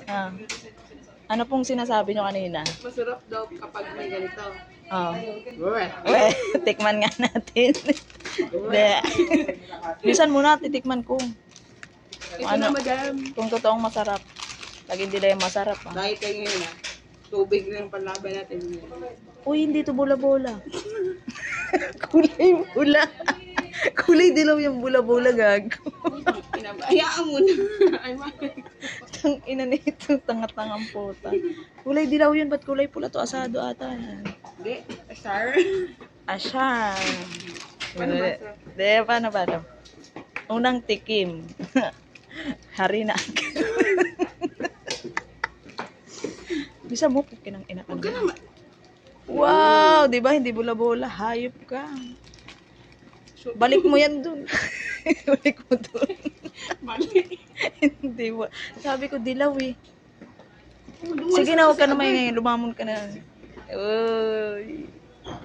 Ah. Ano pong sinasabi nyo kanina? Masarap daw kapag may ganito. Oh. Tikman nga natin. Hindi. Bisan muna, titikman ko. Ito Ano? na, madam. Kung totoong masarap. Pag hindi na yung masarap. Ah. Dahil kayo ngayon ah. Tubig lang panlaban natin. Uy, hindi to bola-bola. Kulay bula. Kulay dilaw yung bula-bola, gag. Hayaan mo na. Ay, bakit? Tang ina nito, tanga-tangang puta. Kulay dilaw yun, ba't kulay pula to? Asado ata yan. Hindi. Sir. Asya. Paano ba? Hindi, paano? Unang tikim. Harina. Bisa mo, kinang ina ka Huwag ka naman. naman. Wow, di ba? Hindi bola-bola. Hayop ka. Balik mo yan dun. Balik mo dun. Balik. Hindi ba? Sabi ko, dilaw eh. Sige na, huwag ka na ngayon. Lumamon ka na. Uy.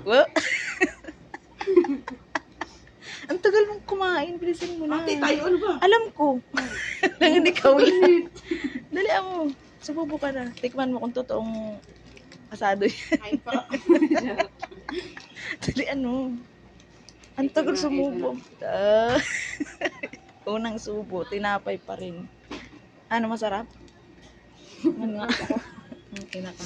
Wow. Ang tagal mong kumain. Bilisan mo na. Ate, tayo ano ba? Alam ko. Lang ikaw lang. Dali mo. Sububo ka na. Tikman mo kung totoong asado yan. Ay, pa. Dali ano. Ang tagal sumubo. Unang subo. Tinapay pa rin. Ano, masarap? Ano nga? Ang kinaka.